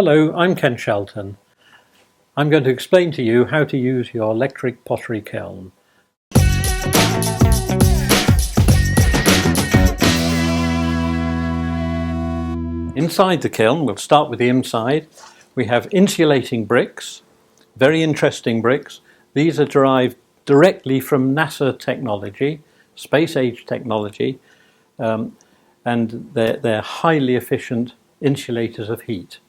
Hello, I'm Ken Shelton. I'm going to explain to you how to use your electric pottery kiln. Inside the kiln, we'll start with the inside. We have insulating bricks, very interesting bricks. These are derived directly from NASA technology, space age technology, and they're highly efficient insulators of heat.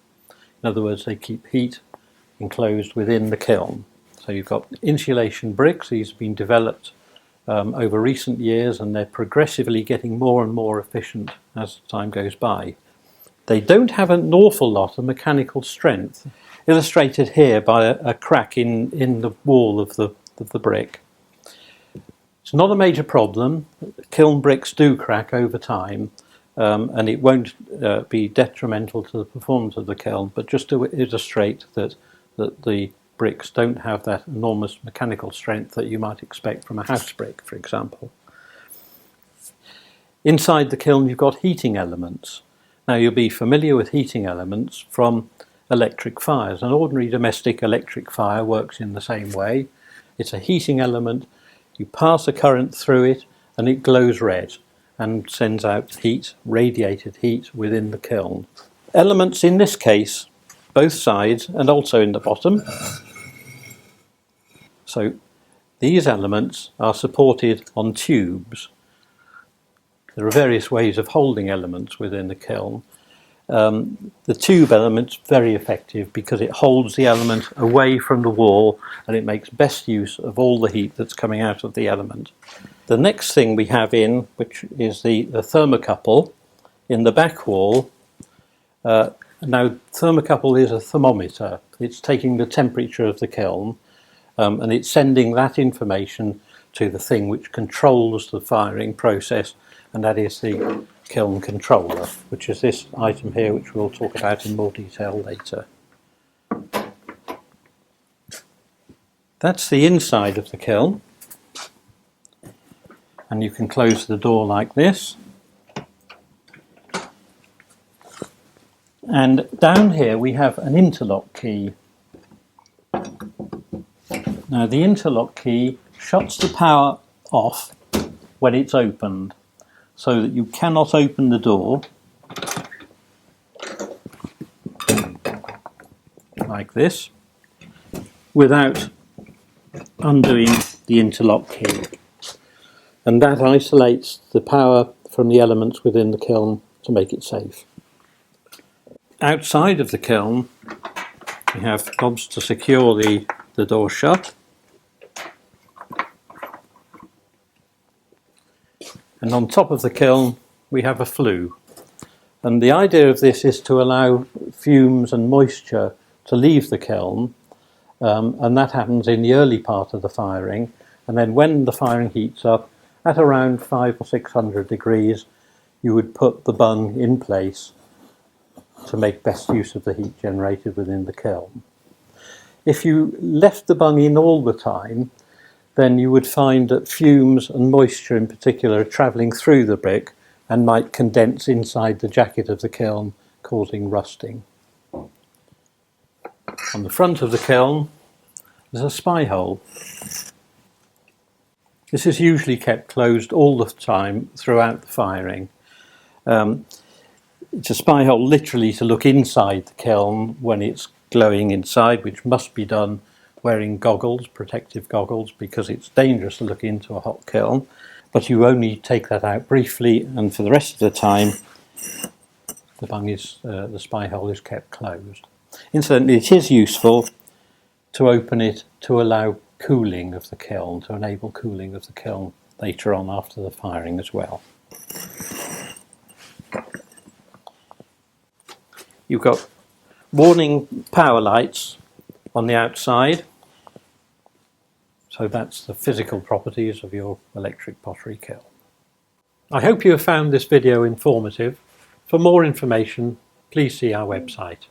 In other words, they keep heat enclosed within the kiln. So you've got insulation bricks. These have been developed over recent years, and they're progressively getting more and more efficient as time goes by. They don't have an awful lot of mechanical strength, illustrated here by a crack in the wall of the brick. It's not a major problem. Kiln bricks do crack over time, and it won't be detrimental to the performance of the kiln, but just to illustrate that the bricks don't have that enormous mechanical strength that you might expect from a house brick, for example. Inside the kiln you've got heating elements. Now you'll be familiar with heating elements from electric fires. An ordinary domestic electric fire works in the same way. It's a heating element. You pass a current through it and it glows red and sends out heat, radiated heat within the kiln. Elements in this case, both sides and also in the bottom. So these elements are supported on tubes. There are various ways of holding elements within the kiln. The tube element's very effective because it holds the element away from the wall and it makes best use of all the heat that's coming out of the element. The next thing we have in, which is the thermocouple in the back wall. Now thermocouple is a thermometer. It's taking the temperature of the kiln and it's sending that information to the thing which controls the firing process, and that is the kiln controller, which is this item here, which we'll talk about in more detail later. That's the inside of the kiln, and you can close the door like this. And down here we have an interlock key. Now the interlock key shuts the power off when it's opened, so that you cannot open the door like this without undoing the interlock key. And that isolates the power from the elements within the kiln to make it safe. Outside of the kiln we have knobs to secure the door shut. And on top of the kiln we have a flue. And the idea of this is to allow fumes and moisture to leave the kiln, and that happens in the early part of the firing. And then when the firing heats up at around 500 or 600 degrees, you would put the bung in place to make best use of the heat generated within the kiln. If you left the bung in all the time, then you would find that fumes and moisture in particular are travelling through the brick and might condense inside the jacket of the kiln, causing rusting. On the front of the kiln there's a spy hole. This is usually kept closed all the time throughout the firing. It's a spy hole literally to look inside the kiln when it's glowing inside, which must be done wearing goggles, protective goggles, because it's dangerous to look into a hot kiln. But you only take that out briefly, and for the rest of the time the spy hole is kept closed. Incidentally, it is useful to open it to allow cooling of the kiln, to enable cooling of the kiln later on after the firing as well. You've got warning power lights on the outside. So that's the physical properties of your electric pottery kiln. I hope you have found this video informative. For more information, please see our website.